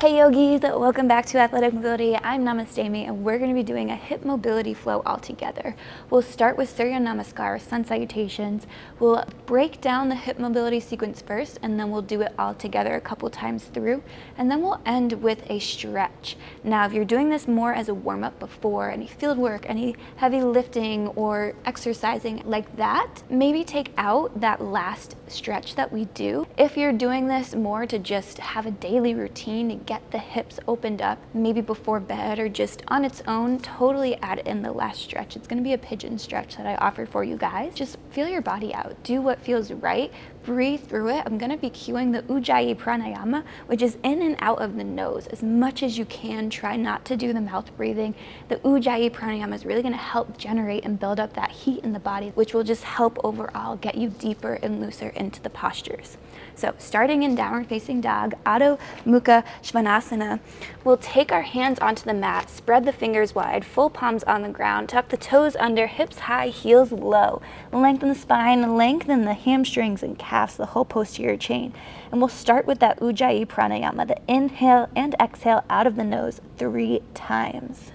Hey yogis, welcome back to Athletic Mobility. I'm Namastamy and we're going to be doing a hip mobility flow all together. We'll start with Surya Namaskar, Sun Salutations. We'll break down the hip mobility sequence first and then we'll do it all together a couple times through, and then we'll end with a stretch. Now if you're doing this more as a warm-up before any field work, any heavy lifting or exercising like that, maybe take out that last stretch that we do. If you're doing this more to just have a daily routine to get the hips opened up, maybe before bed or just on its own, totally add in the last stretch. It's going to be a pigeon stretch that I offered for you guys. Just feel your body out. Do what feels right. Breathe through it. I'm going to be cueing the Ujjayi Pranayama, which is in and out of the nose as much as you can. Try not to do the mouth breathing. The Ujjayi Pranayama is really going to help generate and build up that heat in the body, which will just help overall get you deeper and looser into the postures. So starting in downward facing dog, Adho Mukha Svanasana, we'll take our hands onto the mat, spread the fingers wide, full palms on the ground, tuck the toes under, hips high, heels low. Lengthen the spine, lengthen the hamstrings and calves, the whole posterior chain. And we'll start with that Ujjayi Pranayama, the inhale and exhale out of the nose 3 times.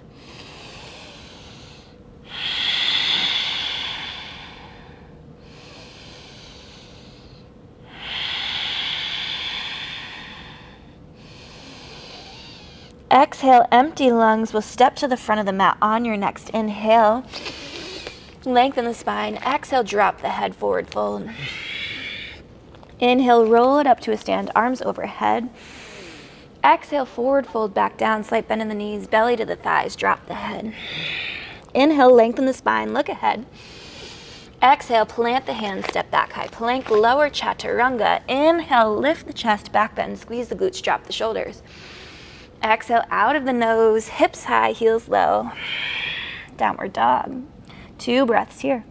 Exhale, empty lungs. We'll step to the front of the mat on your next inhale. Lengthen the spine. Exhale, drop the head forward fold. Inhale, roll it up to a stand, arms overhead. Exhale, forward fold back down, slight bend in the knees, belly to the thighs, drop the head. Inhale, lengthen the spine, look ahead. Exhale, plant the hands, step back, high plank, lower chaturanga. Inhale, lift the chest, back bend, squeeze the glutes, drop the shoulders. Exhale out of the nose, hips high, heels low. Downward dog. 2 breaths here.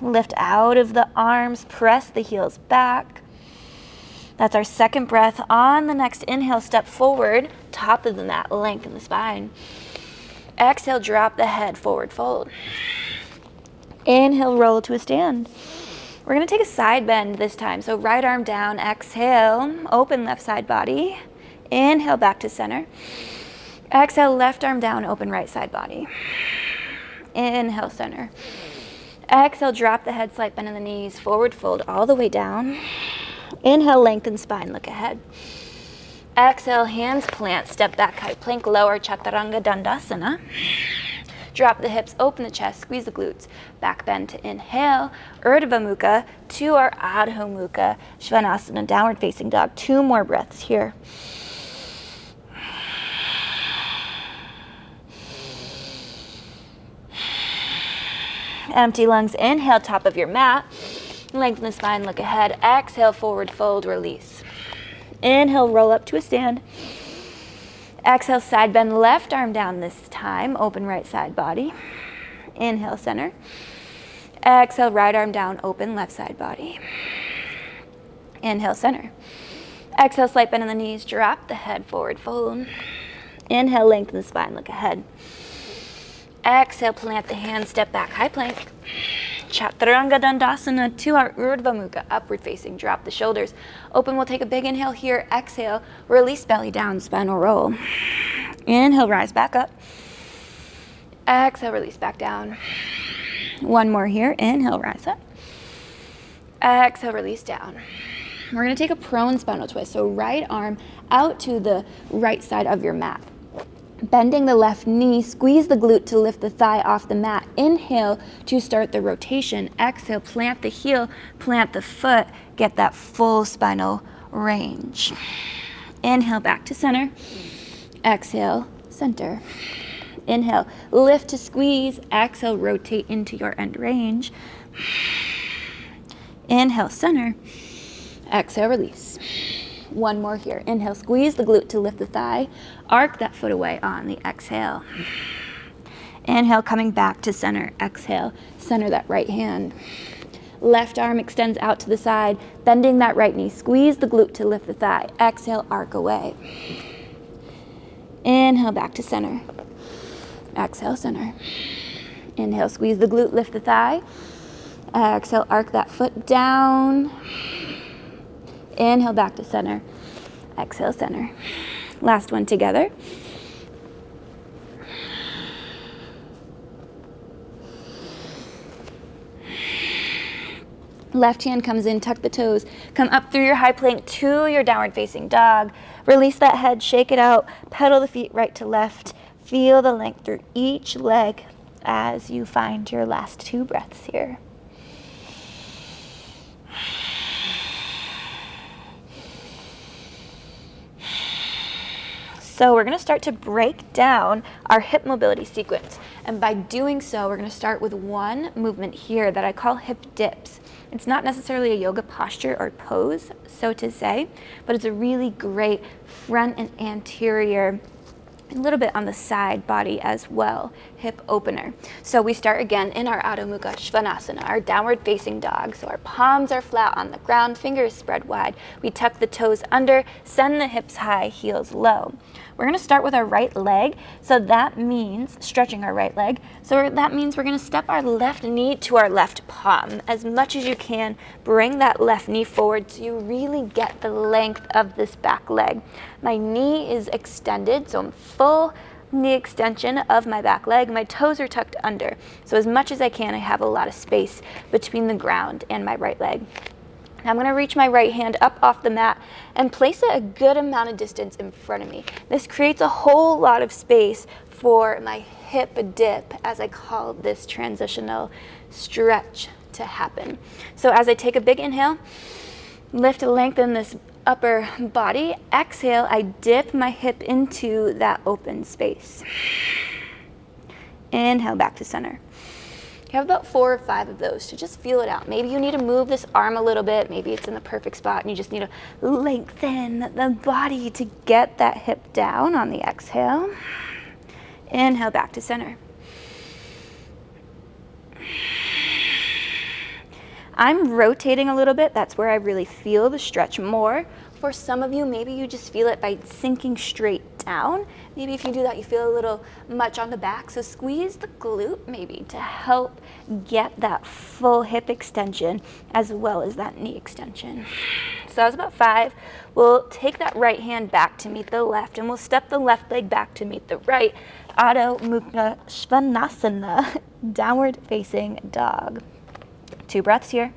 Lift out of the arms, press the heels back. That's our second breath. On the next inhale, step forward, top of the mat, lengthen the spine. Exhale, drop the head, forward fold. Inhale, roll to a stand. We're going to take a side bend this time. So right arm down, exhale, open left side body. Inhale, back to center. Exhale, left arm down, open right side body. Inhale, center. Exhale, drop the head, slight bend in the knees, forward fold all the way down. Inhale, lengthen spine, look ahead. Exhale, hands plant, step back, high plank, lower chaturanga dandasana. Drop the hips, open the chest, squeeze the glutes. Back bend to inhale, Urdhva Mukha to our Adho Mukha Svanasana, downward facing dog. 2 more breaths here. Empty lungs, inhale, top of your mat. Lengthen the spine, look ahead. Exhale, forward fold, release. Inhale, roll up to a stand. Exhale, side bend, left arm down this time. Open right side body. Inhale, center. Exhale, right arm down, open left side body. Inhale, center. Exhale, slight bend in the knees, drop the head, forward fold. Inhale, lengthen the spine, look ahead. Exhale, plant the hands, step back, high plank. Chaturanga Dandasana to our Urdhva Mukha, upward facing, drop the shoulders. Open, we'll take a big inhale here. Exhale, release belly down, spinal roll. Inhale, rise back up. Exhale, release back down. 1 more here. Inhale, rise up. Exhale, release down. We're going to take a prone spinal twist. So right arm out to the right side of your mat. Bending the left knee, squeeze the glute to lift the thigh off the mat. Inhale to start the rotation. Exhale, plant the heel, plant the foot, get that full spinal range. Inhale, back to center. Exhale, center. Inhale, lift to squeeze. Exhale, rotate into your end range. Inhale, center. Exhale, release. 1 more here. Inhale, squeeze the glute to lift the thigh. Arc that foot away on the exhale. Inhale, coming back to center. Exhale, center that right hand. Left arm extends out to the side, bending that right knee. Squeeze the glute to lift the thigh. Exhale, arc away. Inhale, back to center. Exhale, center. Inhale, squeeze the glute, lift the thigh. Exhale, arc that foot down. Inhale back to center. Exhale, center. Last one together. Left hand comes in, tuck the toes. Come up through your high plank to your downward facing dog. Release that head, shake it out. Pedal the feet right to left. Feel the length through each leg as you find your last 2 breaths here. So we're going to start to break down our hip mobility sequence. And by doing so, we're going to start with one movement here that I call hip dips. It's not necessarily a yoga posture or pose, so to say, but it's a really great front and anterior, a little bit on the side body as well, hip opener. So we start again in our Adho Mukha Svanasana, our downward facing dog. So our palms are flat on the ground, fingers spread wide. We tuck the toes under, send the hips high, heels low. We're going to start with our right leg. So that means stretching our right leg. So that means we're going to step our left knee to our left palm. As much as you can, bring that left knee forward so you really get the length of this back leg. My knee is extended, so I'm full knee extension of my back leg. My toes are tucked under. So as much as I can, I have a lot of space between the ground and my right leg. Now I'm going to reach my right hand up off the mat and place it a good amount of distance in front of me. This creates a whole lot of space for my hip dip, as I call this transitional stretch to happen. So as I take a big inhale, lift and lengthen this upper body. Exhale, I dip my hip into that open space. Inhale back to center. You have about 4 or 5 of those to just feel it out. Maybe you need to move this arm a little bit. Maybe it's in the perfect spot and you just need to lengthen the body to get that hip down on the exhale. Inhale back to center. I'm rotating a little bit. That's where I really feel the stretch more. For some of you, maybe you just feel it by sinking straight down. Maybe if you do that, you feel a little much on the back. So squeeze the glute maybe to help get that full hip extension as well as that knee extension. So that was about 5. We'll take that right hand back to meet the left and we'll step the left leg back to meet the right. Adho Mukha Svanasana, downward facing dog. 2 breaths here.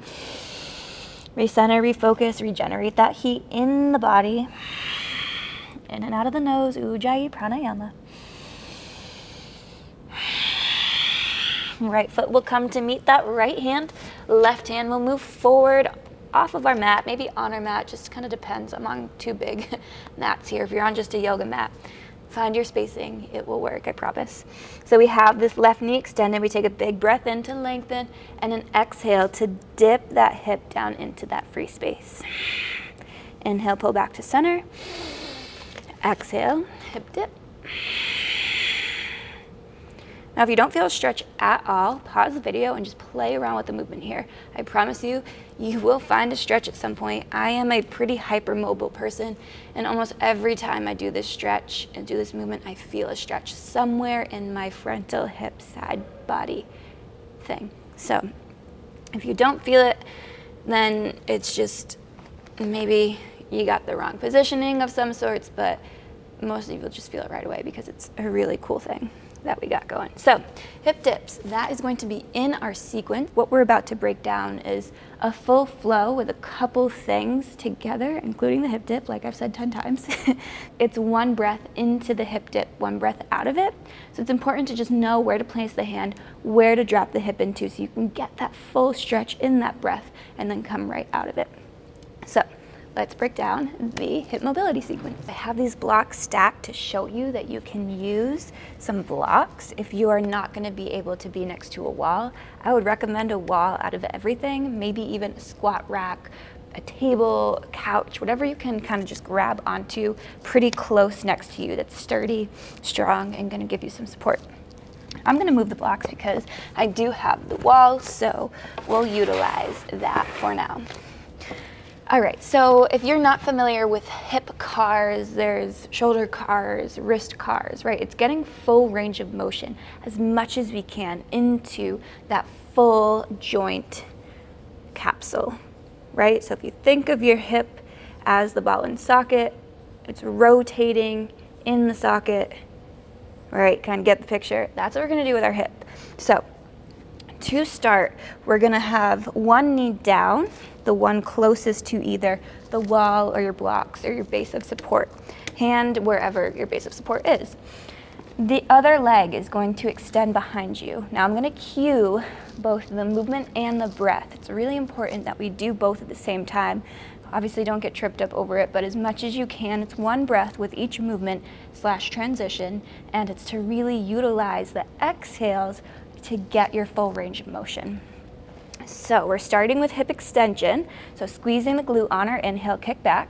Recenter, refocus, regenerate that heat in the body. In and out of the nose, Ujjayi Pranayama. Right foot will come to meet that right hand. Left hand will move forward off of our mat, maybe on our mat, just kind of depends. I'm on 2 big mats here. If you're on just a yoga mat, find your spacing, it will work, I promise. So we have this left knee extended. We take a big breath in to lengthen and an exhale to dip that hip down into that free space. Inhale, pull back to center. Exhale, hip dip. Now, if you don't feel a stretch at all, pause the video and just play around with the movement here. I promise you, you will find a stretch at some point. I am a pretty hypermobile person, and almost every time I do this stretch and do this movement, I feel a stretch somewhere in my frontal hip side body thing. So if you don't feel it, then it's just maybe you got the wrong positioning of some sorts, but most of you will just feel it right away because it's a really cool thing that we got going. So hip dips, that is going to be in our sequence. What we're about to break down is a full flow with a couple things together, including the hip dip, like I've said 10 times. It's 1 breath into the hip dip, 1 breath out of it. So it's important to just know where to place the hand, where to drop the hip into so you can get that full stretch in that breath and then come right out of it. So let's break down the hip mobility sequence. I have these blocks stacked to show you that you can use some blocks if you are not going to be able to be next to a wall. I would recommend a wall out of everything, maybe even a squat rack, a table, a couch, whatever you can kind of just grab onto pretty close next to you that's sturdy, strong, and going to give you some support. I'm going to move the blocks because I do have the wall, so we'll utilize that for now. All right, so if you're not familiar with hip cars, there's shoulder cars, wrist cars, right? It's getting full range of motion as much as we can into that full joint capsule, right? So if you think of your hip as the ball and socket. It's rotating in the socket. All right, kind of get the picture. That's what we're gonna do with our hip. So to start, we're gonna have one knee down, the one closest to either the wall or your blocks or your base of support, hand wherever your base of support is. The other leg is going to extend behind you. Now I'm gonna cue both the movement and the breath. It's really important that we do both at the same time. Obviously don't get tripped up over it, but as much as you can, it's one breath with each movement / transition, and it's to really utilize the exhales to get your full range of motion. So we're starting with hip extension. So squeezing the glute on our inhale, kick back.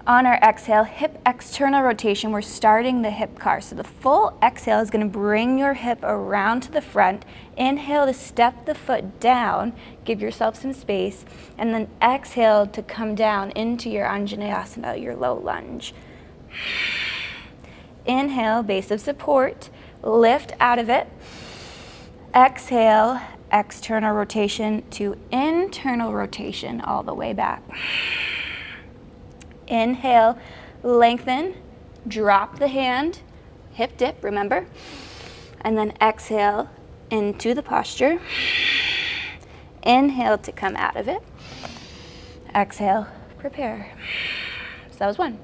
On our exhale, hip external rotation, we're starting the hip car. So the full exhale is going to bring your hip around to the front. Inhale to step the foot down, give yourself some space, and then exhale to come down into your Anjaneyasana, your low lunge. Inhale, base of support, lift out of it. Exhale, external rotation to internal rotation all the way back. Inhale, lengthen, drop the hand, hip dip, remember? And then exhale into the posture. Inhale to come out of it. Exhale, prepare. So that was one.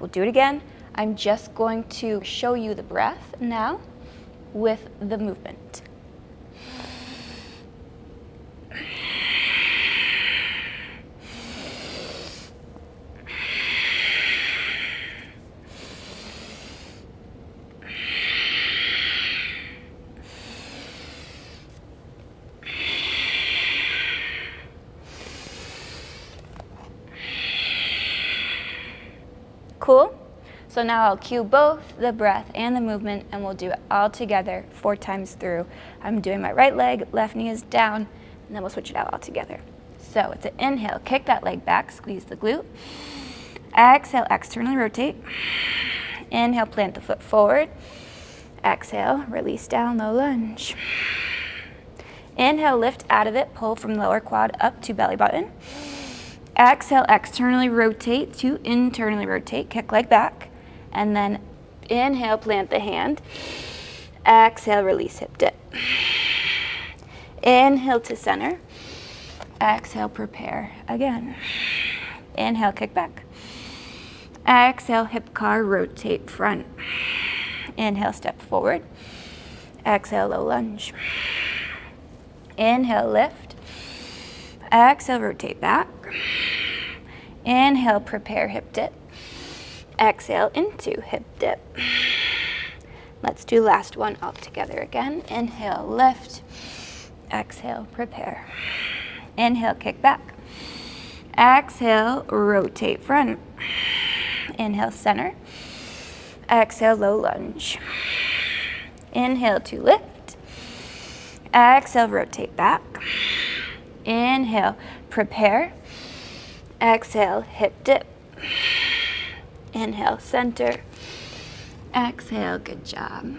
We'll do it again. I'm just going to show you the breath now with the movement. Cool? So now I'll cue both the breath and the movement, and we'll do it all together 4 times through. I'm doing my right leg, left knee is down, and then we'll switch it out all together. So it's an inhale, kick that leg back, squeeze the glute. Exhale, externally rotate. Inhale, plant the foot forward. Exhale, release down, low lunge. Inhale, lift out of it, pull from lower quad up to belly button. Exhale, externally rotate to internally rotate, kick leg back. And then inhale, plant the hand. Exhale, release, hip dip. Inhale to center. Exhale, prepare again. Inhale, kick back. Exhale, hip car, rotate front. Inhale, step forward. Exhale, low lunge. Inhale, lift. Exhale, rotate back. Inhale, prepare, hip dip. Exhale, into hip dip. Let's do last one all together again. Inhale, lift. Exhale, prepare. Inhale, kick back. Exhale, rotate front. Inhale, center. Exhale, low lunge. Inhale to lift. Exhale, rotate back. Inhale, prepare. Exhale, hip dip. Inhale, center. Exhale, good job.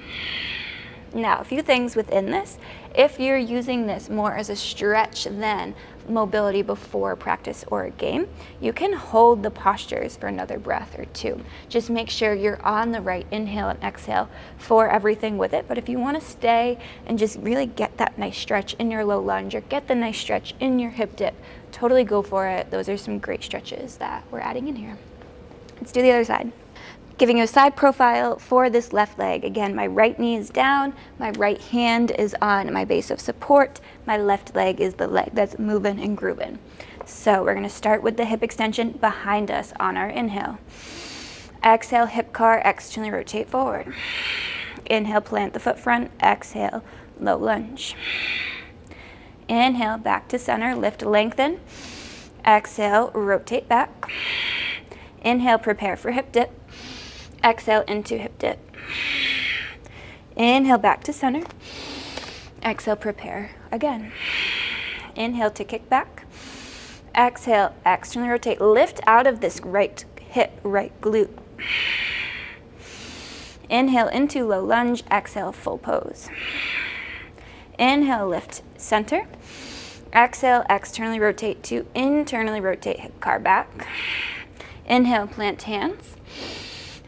Now, a few things within this. If you're using this more as a stretch than mobility before practice or a game, you can hold the postures for another breath or 2. Just make sure you're on the right inhale and exhale for everything with it. But if you want to stay and just really get that nice stretch in your low lunge or get the nice stretch in your hip dip, totally go for it. Those are some great stretches that we're adding in here. Let's do the other side. Giving you a side profile for this left leg. Again, my right knee is down, my right hand is on my base of support, my left leg is the leg that's moving and grooving. So we're gonna start with the hip extension behind us on our inhale. Exhale, hip car, externally rotate forward. Inhale, plant the foot front, exhale, low lunge. Inhale, back to center, lift, lengthen. Exhale, rotate back. Inhale, prepare for hip dip. Exhale into hip dip. Inhale, back to center. Exhale, prepare again. Inhale to kick back. Exhale, externally rotate. Lift out of this right hip, right glute. Inhale into low lunge. Exhale, full pose. Inhale, lift, center. Exhale, externally rotate to internally rotate, hip car back. Inhale, plant hands.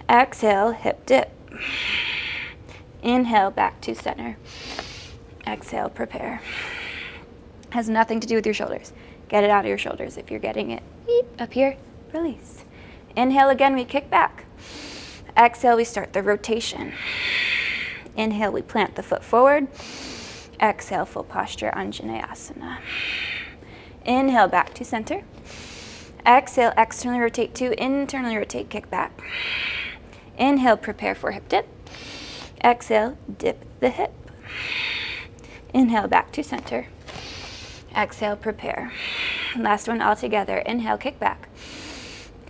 Exhale, hip dip. Inhale, back to center. Exhale, prepare. Has nothing to do with your shoulders. Get it out of your shoulders. If you're getting it up here, release. Inhale again, we kick back. Exhale, we start the rotation. Inhale, we plant the foot forward. Exhale, full posture, Anjaneyasana. Inhale, back to center. Exhale, externally rotate two, internally rotate, kick back. Inhale, prepare for hip dip. Exhale, dip the hip. Inhale, back to center. Exhale, prepare. Last one all together. Inhale, kick back.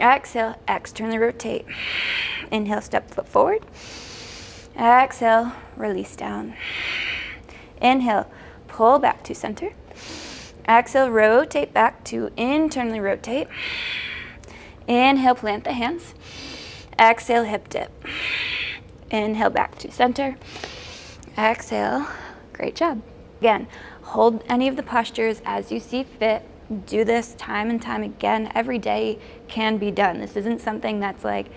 Exhale, externally rotate. Inhale, step foot forward. Exhale, release down. Inhale, pull back to center. Exhale, rotate back to internally rotate. Inhale, plant the hands. Exhale, hip dip. Inhale, back to center. Exhale, great job. Again, hold any of the postures as you see fit. Do this time and time again. Every day can be done. This isn't something that's like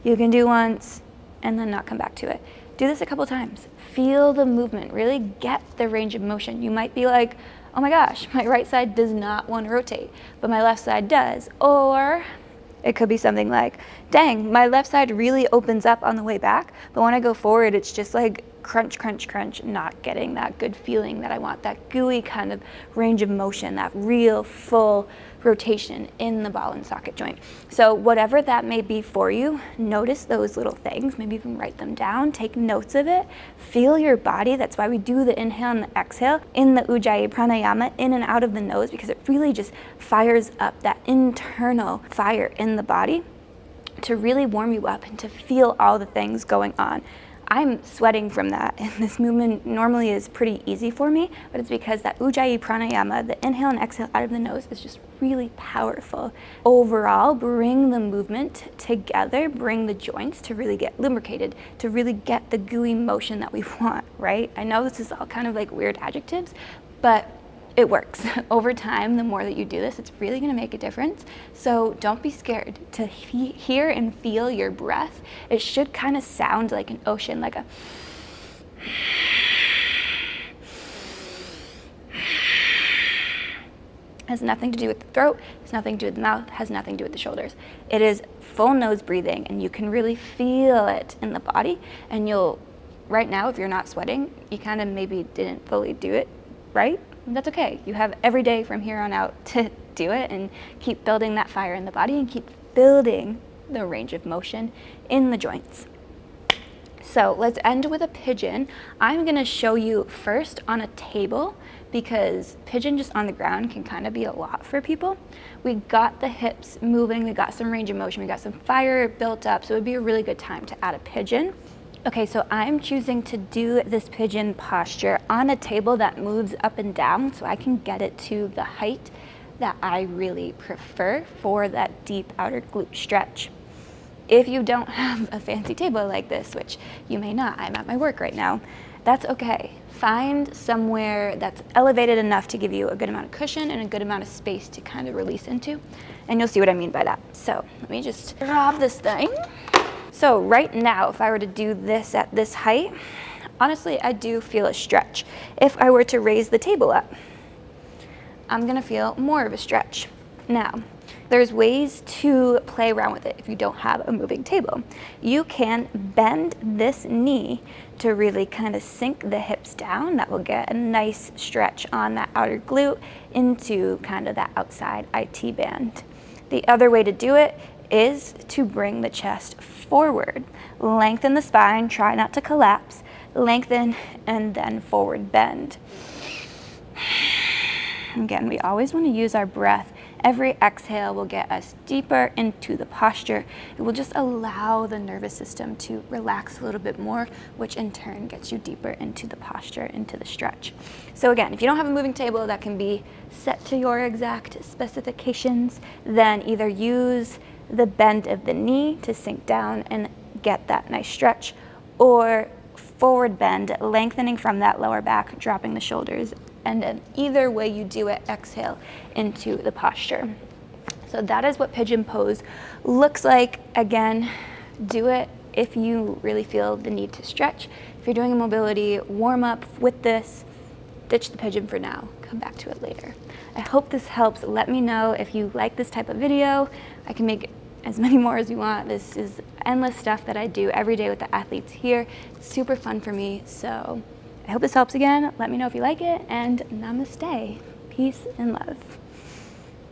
you can do once and then not come back to it. Do this a couple times. Feel the movement. Really get the range of motion. You might be like, oh my gosh, my right side does not want to rotate, but my left side does. Or it could be something like, dang, my left side really opens up on the way back, but when I go forward, it's just like crunch, crunch, crunch, not getting that good feeling that I want, that gooey kind of range of motion, that real full rotation in the ball and socket joint. So whatever that may be for you, notice those little things, maybe even write them down, take notes of it, feel your body. That's why we do the inhale and the exhale in the Ujjayi Pranayama, in and out of the nose, because it really just fires up that internal fire in the body to really warm you up and to feel all the things going on. I'm sweating from that, and this movement normally is pretty easy for me, but it's because that Ujjayi Pranayama, the inhale and exhale out of the nose, is just really powerful. Overall, bring the movement together, bring the joints to really get lubricated, to really get the gooey motion that we want, right? I know this is all kind of like weird adjectives, but it works. Over time, the more that you do this, it's really gonna make a difference. So don't be scared to hear and feel your breath. It should kind of sound like an ocean, like a has nothing to do with the throat, has nothing to do with the mouth, has nothing to do with the shoulders. It is full nose breathing, and you can really feel it in the body. And you'll, right now, if you're not sweating, you kind of maybe didn't fully do it right. That's okay. You have every day from here on out to do it and keep building that fire in the body and keep building the range of motion in the joints. So let's end with a pigeon. I'm gonna show you first on a table because pigeon just on the ground can kind of be a lot for people. We got the hips moving, we got some range of motion, we got some fire built up, so it would be a really good time to add a pigeon. Okay, so I'm choosing to do this pigeon posture on a table that moves up and down so I can get it to the height that I really prefer for that deep outer glute stretch. If you don't have a fancy table like this, which you may not, I'm at my work right now, that's okay. Find somewhere that's elevated enough to give you a good amount of cushion and a good amount of space to kind of release into, and you'll see what I mean by that. So let me just drop this thing. So right now, if I were to do this at this height, honestly, I do feel a stretch. If I were to raise the table up, I'm gonna feel more of a stretch. Now, there's ways to play around with it if you don't have a moving table. You can bend this knee to really kind of sink the hips down. That will get a nice stretch on that outer glute into kind of that outside IT band. The other way to do it is to bring the chest forward. Lengthen the spine, try not to collapse. Lengthen and then forward bend. Again, we always want to use our breath. Every exhale will get us deeper into the posture. It will just allow the nervous system to relax a little bit more, which in turn gets you deeper into the posture, into the stretch. So again, if you don't have a moving table that can be set to your exact specifications, then either use the bend of the knee to sink down and get that nice stretch, or forward bend, lengthening from that lower back, dropping the shoulders, and then either way you do it, exhale into the posture. So that is what pigeon pose looks like. Again, do it if you really feel the need to stretch. If you're doing a mobility warm up with this, ditch the pigeon for now, come back to it later. I hope this helps. Let me know if you like this type of video. I can make as many more as you want. This is endless stuff that I do every day with the athletes here. It's super fun for me. So I hope this helps again. Let me know if you like it, and namaste. Peace and love.